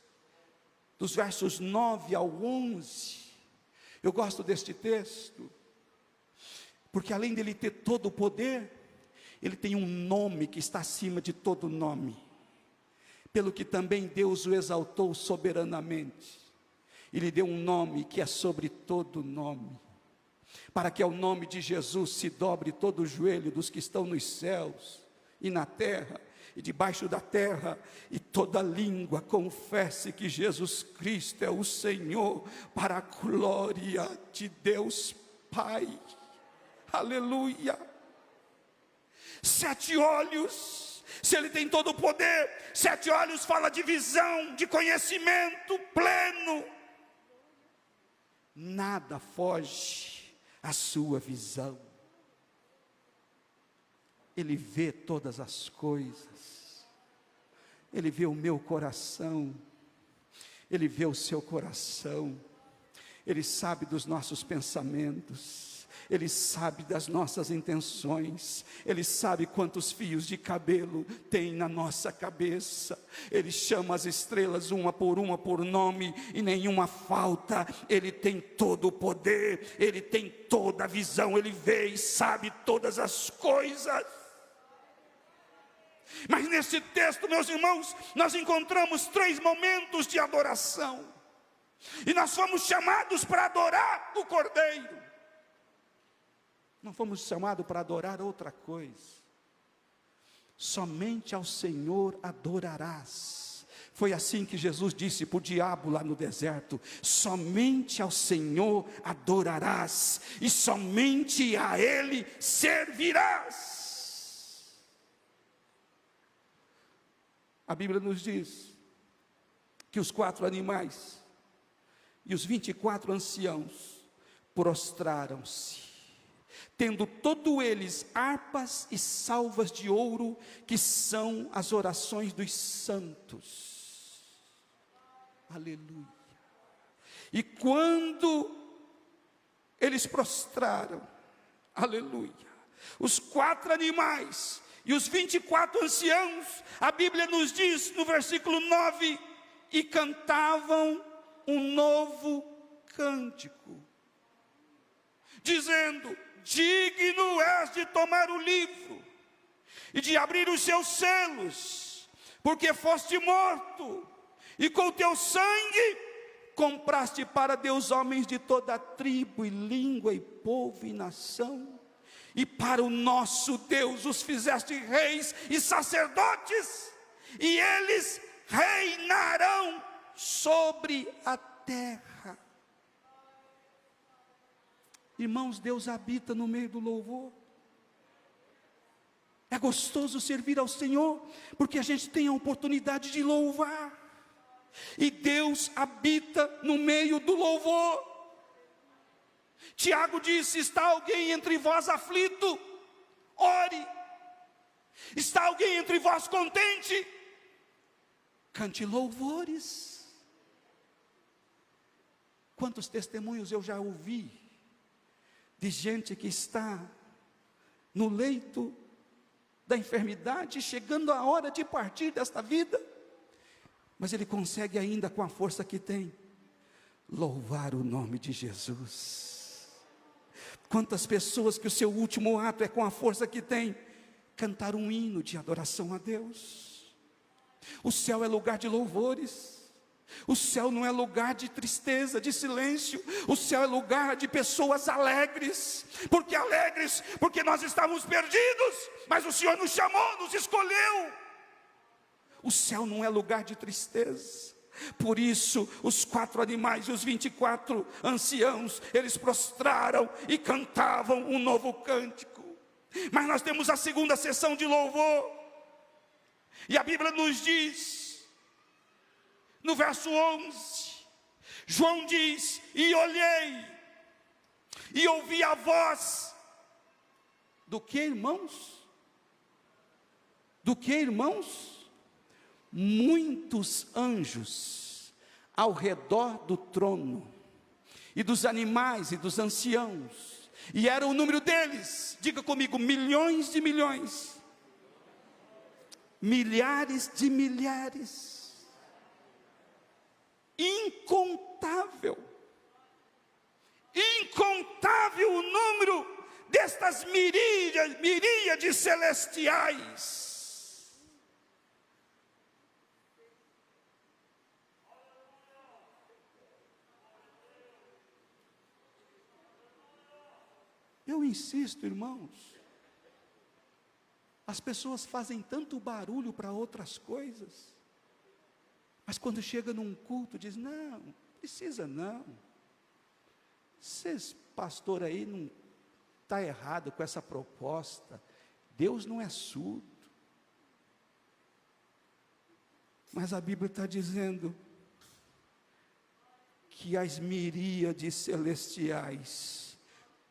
dos versos 9 ao 11, eu gosto deste texto, porque além dele ter todo o poder, ele tem um nome que está acima de todo nome, pelo que também Deus o exaltou soberanamente, e lhe deu um nome que é sobre todo nome, para que ao nome de Jesus se dobre todo o joelho dos que estão nos céus e na terra e debaixo da terra, e toda língua confesse que Jesus Cristo é o Senhor, para a glória de Deus Pai. Aleluia. 7 olhos, se ele tem todo o poder, 7 olhos fala de visão, de conhecimento pleno. Nada foge à sua visão. Ele vê todas as coisas. Ele vê o meu coração. Ele vê o seu coração. Ele sabe dos nossos pensamentos, Ele sabe das nossas intenções, Ele sabe quantos fios de cabelo tem na nossa cabeça. Ele chama as estrelas uma por nome e nenhuma falta. Ele tem todo o poder, Ele tem toda a visão, Ele vê e sabe todas as coisas. Mas nesse texto, meus irmãos, nós encontramos 3 momentos de adoração. E nós fomos chamados para adorar o Cordeiro. Não fomos chamados para adorar outra coisa. Somente ao Senhor adorarás. Foi assim que Jesus disse para o diabo lá no deserto: somente ao Senhor adorarás, e somente a Ele servirás. A Bíblia nos diz que os 4 animais e os 24 anciãos prostraram-se, tendo todos eles harpas e salvas de ouro, que são as orações dos santos. Aleluia. E quando eles prostraram, aleluia, os 4 animais e os 24 anciãos, a Bíblia nos diz no versículo 9, e cantavam um novo cântico, dizendo: digno és de tomar o livro e de abrir os seus selos, porque foste morto, e com teu sangue compraste para Deus homens de toda tribo e língua e povo e nação. E para o nosso Deus os fizeste reis e sacerdotes, e eles reinarão sobre a terra. Irmãos, Deus habita no meio do louvor. É gostoso servir ao Senhor, porque a gente tem a oportunidade de louvar. E Deus habita no meio do louvor. Tiago disse: está alguém entre vós aflito? Ore. Está alguém entre vós contente? Cante louvores. Quantos testemunhos eu já ouvi de gente que está no leito da enfermidade, chegando a hora de partir desta vida, mas ele consegue ainda, com a força que tem, louvar o nome de Jesus. Quantas pessoas que o seu último ato é, com a força que tem, cantar um hino de adoração a Deus. O céu é lugar de louvores. O céu não é lugar de tristeza, de silêncio. O céu é lugar de pessoas alegres. Porque nós estávamos perdidos, mas o Senhor nos chamou, nos escolheu. O céu não é lugar de tristeza. Por isso, os 4 animais e os 24 anciãos, eles prostraram e cantavam um novo cântico. Mas nós temos a segunda sessão de louvor, e a Bíblia nos diz, no verso 11, João diz: e olhei, e ouvi a voz, do que, irmãos? Do que, irmãos? Muitos anjos ao redor do trono, e dos animais e dos anciãos, e era o número deles, diga comigo, milhões de milhões, milhares de milhares, incontável o número destas miríades celestiais. Eu insisto, irmãos, as pessoas fazem tanto barulho para outras coisas, mas quando chega num culto, diz: não, precisa não. Vocês, pastor aí, não está errado com essa proposta. Deus não é surdo. Mas a Bíblia está dizendo que as miríades celestiais,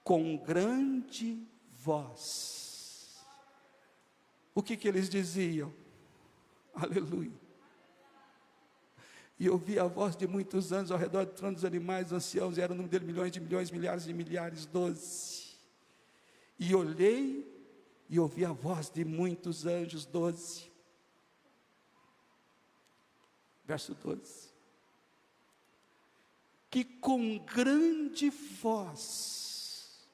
com grande voz, o que eles diziam? Aleluia. e ouvi a voz de muitos anjos ao redor do trono dos animais, dos anciãos, e era o número dele milhões de milhões, milhares de milhares, 12. E olhei e ouvi a voz de muitos anjos, 12. Verso 12. Que com grande voz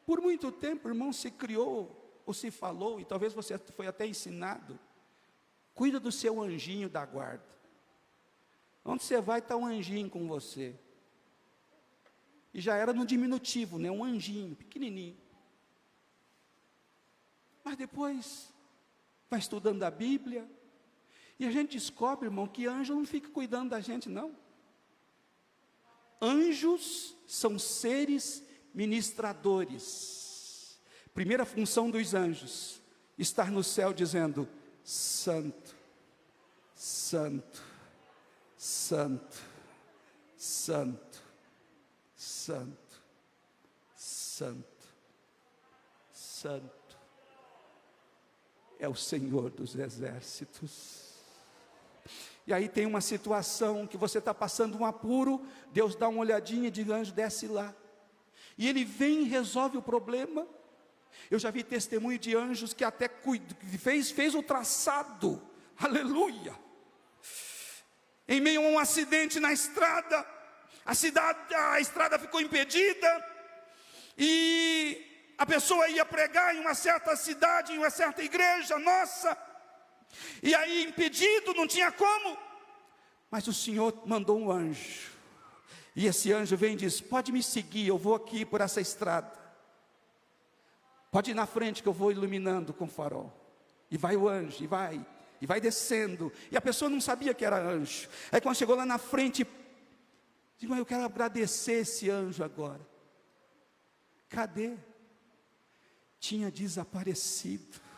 por muito tempo, irmão, se criou ou se falou, e talvez você foi até ensinado, cuida do seu anjinho da guarda. Onde você vai, está um anjinho com você. E já era no diminutivo, né? Um anjinho, pequenininho. Mas depois, vai estudando a Bíblia, e a gente descobre, irmão, que anjo não fica cuidando da gente, não. Anjos são seres ministradores. Primeira função dos anjos, estar no céu dizendo: santo, santo, santo, santo, santo, santo, santo, é o Senhor dos exércitos. E aí tem uma situação que você está passando um apuro, Deus dá uma olhadinha e diz: anjo, desce lá. E ele vem e resolve o problema. Eu já vi testemunho de anjos que até fez o traçado, aleluia, em meio a um acidente na estrada, a estrada ficou impedida, e a pessoa ia pregar em uma certa cidade, em uma certa igreja nossa, e aí impedido, não tinha como, mas o Senhor mandou um anjo, e esse anjo vem e diz: pode me seguir, eu vou aqui por essa estrada, pode ir na frente que eu vou iluminando com farol. E vai o anjo, e vai descendo, e a pessoa não sabia que era anjo. Aí quando chegou lá na frente, digo: eu quero agradecer esse anjo agora. Cadê? Tinha desaparecido.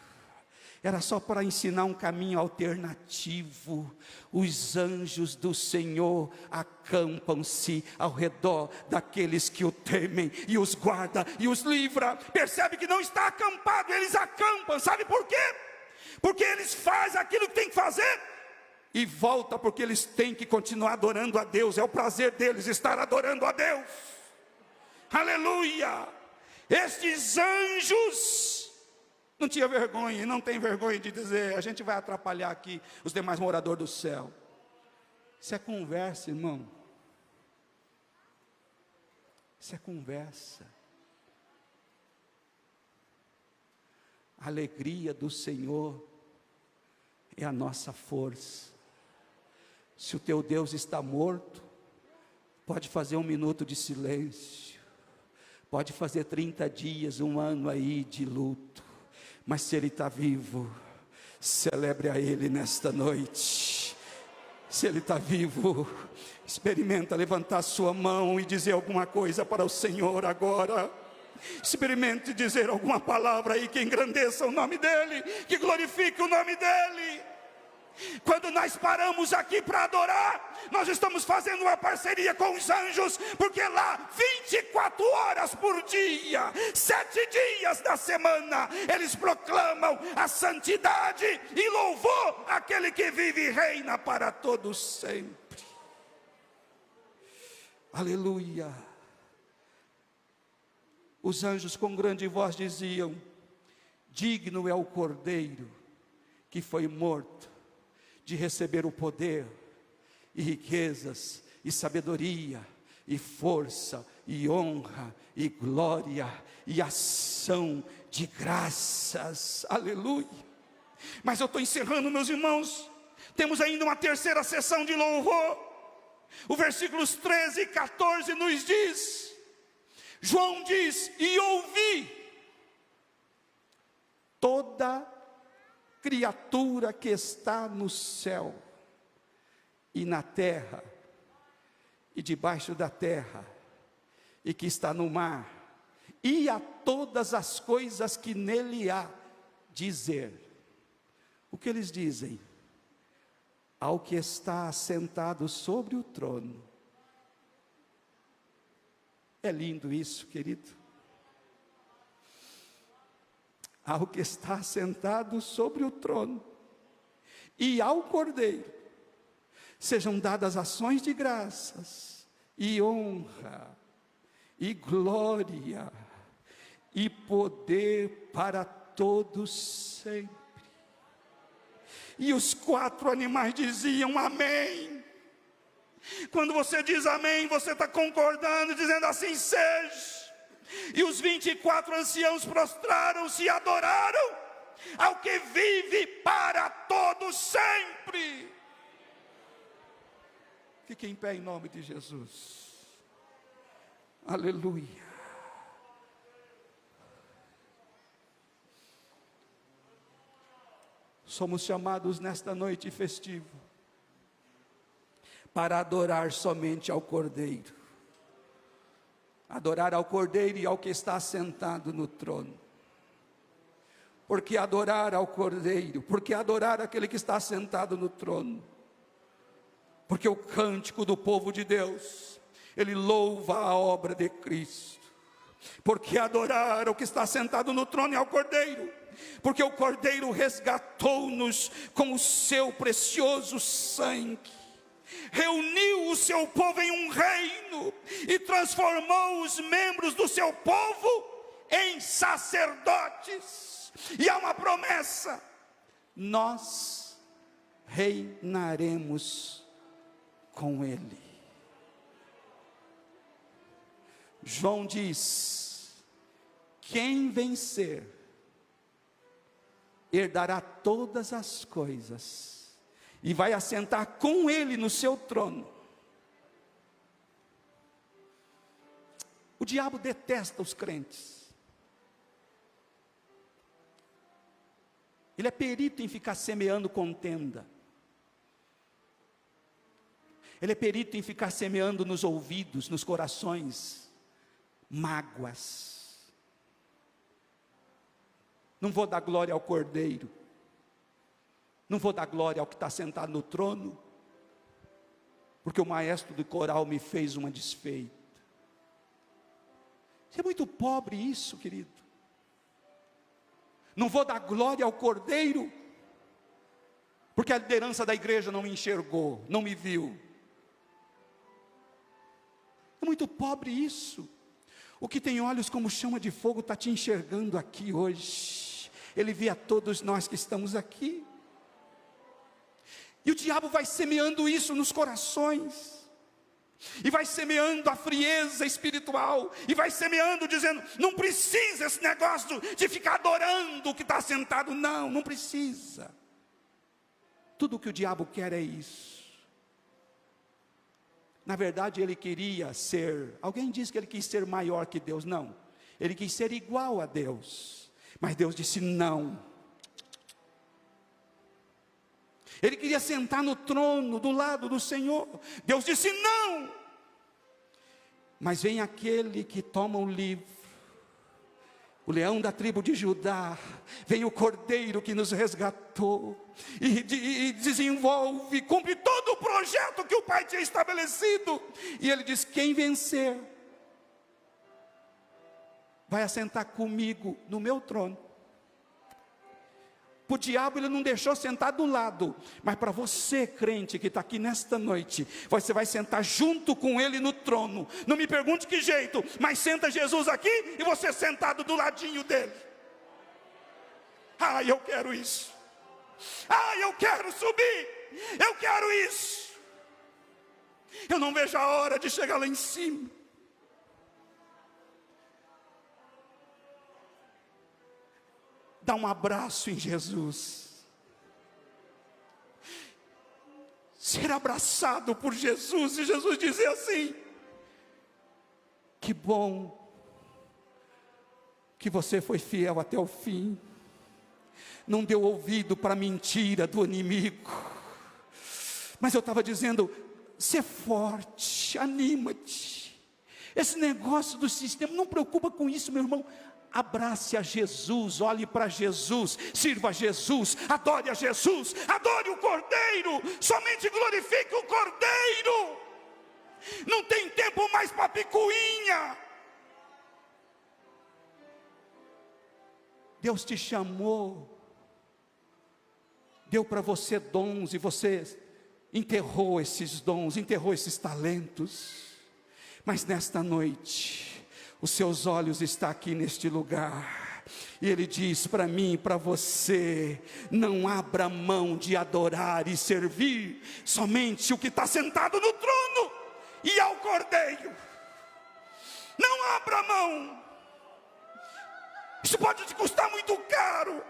Era só para ensinar um caminho alternativo. Os anjos do Senhor acampam-se ao redor daqueles que o temem, e os guarda e os livra. Percebe que não está acampado, eles acampam. Sabe por quê? Porque eles fazem aquilo que tem que fazer e volta, porque eles têm que continuar adorando a Deus. É o prazer deles estar adorando a Deus. Aleluia! Estes anjos não tinha vergonha, e não tem vergonha de dizer: a gente vai atrapalhar aqui os demais moradores do céu. Isso é conversa, irmão. Isso é conversa. A alegria do Senhor é a nossa força. Se o teu Deus está morto, pode fazer 1 minuto de silêncio, pode fazer 30 dias, 1 ano aí de luto, mas se Ele está vivo, celebre a Ele nesta noite. Se Ele está vivo, experimenta levantar sua mão e dizer alguma coisa para o Senhor agora. Experimente dizer alguma palavra aí que engrandeça o nome dEle, que glorifique o nome dEle. Quando nós paramos aqui para adorar, nós estamos fazendo uma parceria com os anjos, porque lá 24 horas por dia, 7 dias da semana, eles proclamam a santidade e louvor àquele que vive e reina para todos sempre. Aleluia. Os anjos com grande voz diziam: digno é o Cordeiro que foi morto de receber o poder, e riquezas, e sabedoria, e força, e honra, e glória, e ação de graças. Aleluia. Mas eu estou encerrando, meus irmãos. Temos ainda uma terceira sessão de louvor. O versículos 13 e 14 nos diz, João diz: e ouvi toda criatura que está no céu e na terra e debaixo da terra e que está no mar, e a todas as coisas que nele há, dizer. O que eles dizem? Ao que está assentado sobre o trono. É lindo isso, querido. ao que está sentado sobre o trono e ao Cordeiro sejam dadas ações de graças e honra e glória e poder para todos sempre. E os 4 animais diziam amém. Quando você diz amém, você está concordando, dizendo assim seja. E os 24 anciãos prostraram-se e adoraram ao que vive para todos sempre. Fique em pé em nome de Jesus. Aleluia. Somos chamados nesta noite festiva para adorar somente ao Cordeiro. Adorar ao Cordeiro e ao que está sentado no trono. Porque adorar ao Cordeiro, porque adorar aquele que está sentado no trono. Porque o cântico do povo de Deus, ele louva a obra de Cristo. Porque adorar o que está sentado no trono e ao Cordeiro. Porque o Cordeiro resgatou-nos com o seu precioso sangue. Reuniu o seu povo em um reino e transformou os membros do seu povo em sacerdotes. E há uma promessa: nós reinaremos com ele. João diz: quem vencer herdará todas as coisas e vai assentar com ele no seu trono. O diabo detesta os crentes. Ele é perito em ficar semeando contenda. Ele é perito em ficar semeando nos ouvidos, nos corações, mágoas. Não vou dar glória ao Cordeiro. Não vou dar glória ao que está sentado no trono, porque o maestro do coral me fez uma desfeita. Isso é muito pobre isso, querido. Não vou dar glória ao Cordeiro, porque a liderança da igreja não me enxergou, não me viu. É muito pobre isso. O que tem olhos como chama de fogo está te enxergando aqui hoje. Ele vê a todos nós que estamos aqui. E o diabo vai semeando isso nos corações. E vai semeando a frieza espiritual. E vai semeando dizendo, não precisa esse negócio de ficar adorando o que está sentado. Não, não precisa. Tudo o que o diabo quer é isso. Na verdade ele queria ser, alguém diz que ele quis ser maior que Deus. Não, ele quis ser igual a Deus. Mas Deus disse não. Ele queria sentar no trono do lado do Senhor. Deus disse não. Mas vem aquele que toma o livro, o leão da tribo de Judá, vem o Cordeiro que nos resgatou, e desenvolve, cumpre todo o projeto que o Pai tinha estabelecido. E ele diz, quem vencer, vai assentar comigo no meu trono. Para o diabo ele não deixou sentar do lado, mas para você crente que está aqui nesta noite, você vai sentar junto com ele no trono. Não me pergunte que jeito, mas senta Jesus aqui e você sentado do ladinho dele. Ah, eu quero isso. Ah, eu quero subir. Eu quero isso. Eu não vejo a hora de chegar lá em cima. Dá um abraço em Jesus. Ser abraçado por Jesus e Jesus dizer assim: que bom que você foi fiel até o fim, não deu ouvido para a mentira do inimigo. Mas eu estava dizendo, ser forte, anima-te. Esse negócio do sistema, não preocupa com isso, meu irmão. Abrace a Jesus, olhe para Jesus, sirva a Jesus, adore a Jesus, adore o Cordeiro, somente glorifique o Cordeiro. Não tem tempo mais para picuinha. Deus te chamou, deu para você dons, e você enterrou esses dons, enterrou esses talentos. Mas nesta noite, os seus olhos estão aqui neste lugar, e Ele diz para mim e para você: não abra mão de adorar e servir somente o que está sentado no trono e ao Cordeiro. Não abra mão. Isso pode te custar muito caro.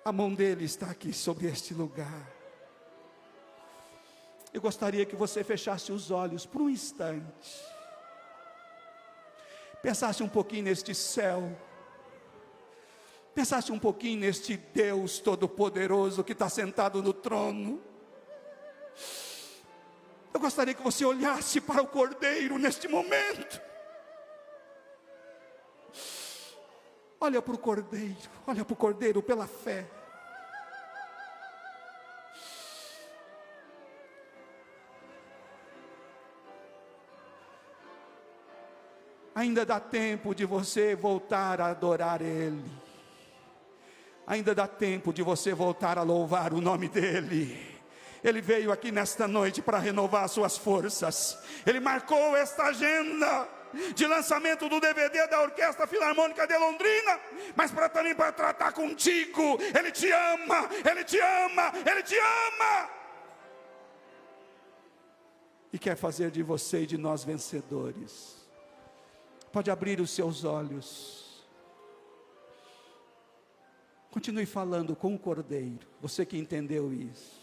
A mão dele está aqui sobre este lugar. Eu gostaria que você fechasse os olhos por um instante. Pensasse um pouquinho neste céu. Pensasse um pouquinho neste Deus Todo-Poderoso que está sentado no trono. Eu gostaria que você olhasse para o Cordeiro neste momento. Olha para o Cordeiro pela fé. Ainda dá tempo de você voltar a adorar Ele. Ainda dá tempo de você voltar a louvar o nome dEle. Ele veio aqui nesta noite para renovar suas forças. Ele marcou esta agenda de lançamento do DVD da Orquestra Filarmônica de Londrina, mas também para tratar contigo. Ele te ama, Ele te ama, Ele te ama, e quer fazer de você e de nós vencedores. Pode abrir os seus olhos. Continue falando com o Cordeiro, você que entendeu isso.